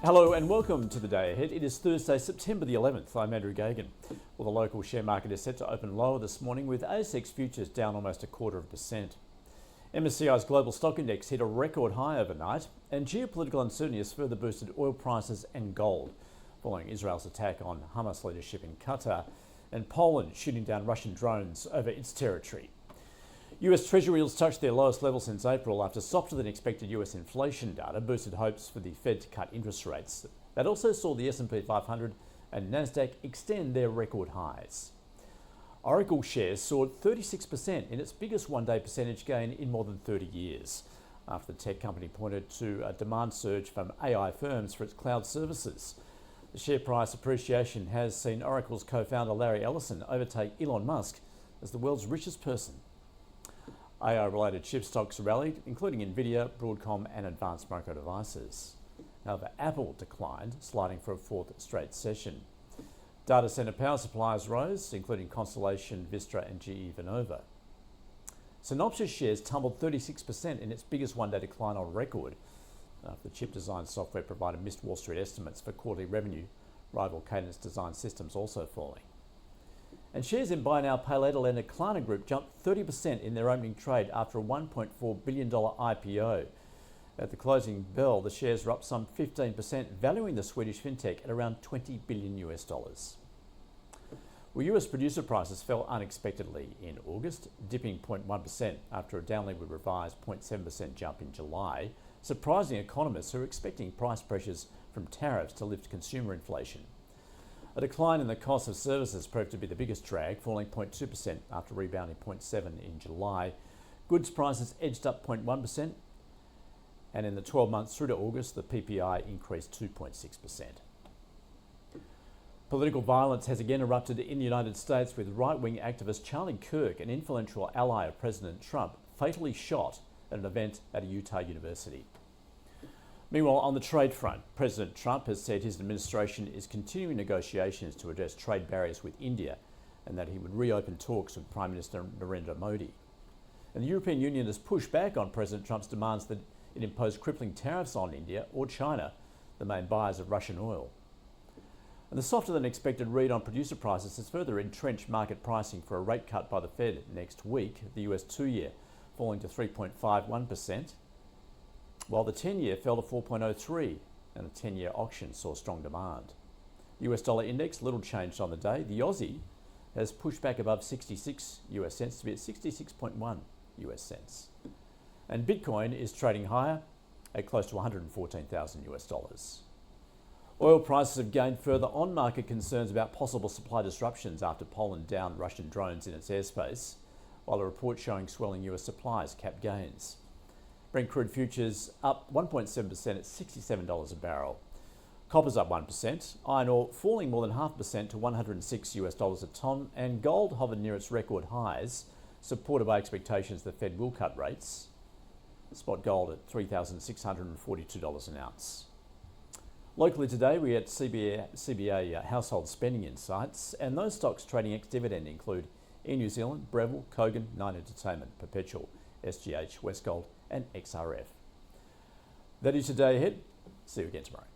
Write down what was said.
Hello and welcome to the day ahead. It is Thursday, September the 11th. I'm Andrew Gagan. Well, the local share market is set to open lower this morning with ASX futures down almost 0.25%. MSCI's global stock index hit a record high overnight, and geopolitical uncertainty has further boosted oil prices and gold, following Israel's attack on Hamas leadership in Qatar and Poland shooting down Russian drones over its territory. US Treasury yields touched their lowest level since April after softer than expected US inflation data boosted hopes for the Fed to cut interest rates. That also saw the S&P 500 and Nasdaq extend their record highs. Oracle shares soared 36% in its biggest one-day percentage gain in more than 30 years, after the tech company pointed to a demand surge from AI firms for its cloud services. The share price appreciation has seen Oracle's co-founder Larry Ellison overtake Elon Musk as the world's richest person. AI-related chip stocks rallied, including Nvidia, Broadcom and Advanced Micro Devices. However, Apple declined, sliding for a fourth straight session. Data center power suppliers rose, including Constellation, Vistra and GE Vernova. Synopsys shares tumbled 36% in its biggest one-day decline on record, after the chip design software provider missed Wall Street estimates for quarterly revenue, rival Cadence Design Systems also falling. And shares in buy now, pay later lender Klarna Group jumped 30% in their opening trade after a $1.4 billion IPO. At the closing bell, the shares were up some 15%, valuing the Swedish fintech at around $20 billion. Well, US producer prices fell unexpectedly in August, dipping 0.1% after a downward revised 0.7% jump in July, surprising economists who are expecting price pressures from tariffs to lift consumer inflation. A decline in the cost of services proved to be the biggest drag, falling 0.2% after rebounding 0.7% in July. Goods prices edged up 0.1%, and in the 12 months through to August, the PPI increased 2.6%. Political violence has again erupted in the United States, with right-wing activist Charlie Kirk, an influential ally of President Trump, fatally shot at an event at a Utah university. Meanwhile, on the trade front, President Trump has said his administration is continuing negotiations to address trade barriers with India, and that he would reopen talks with Prime Minister Narendra Modi. And the European Union has pushed back on President Trump's demands that it impose crippling tariffs on India or China, the main buyers of Russian oil. And the softer than expected read on producer prices has further entrenched market pricing for a rate cut by the Fed next week, the US 2-year falling to 3.51%. While the 10-year fell to 4.03 and the 10-year auction saw strong demand. The US dollar index little changed on the day. The Aussie has pushed back above 66 US cents to be at 66.1 US cents. And Bitcoin is trading higher at close to 114,000 US dollars. Oil prices have gained further on market concerns about possible supply disruptions after Poland downed Russian drones in its airspace, while a report showing swelling US supplies capped gains. Brent crude futures up 1.7% at $67 a barrel. Copper's up 1%, iron ore falling more than 0.5% to $106 a tonne, and gold hovered near its record highs, supported by expectations the Fed will cut rates. Spot gold at $3,642 an ounce. Locally today, we had CBA household spending insights, and those stocks trading ex-dividend include Air New Zealand, Breville, Kogan, Nine Entertainment, Perpetual, SGH, Westgold and XRF. That is your day ahead. See you again tomorrow.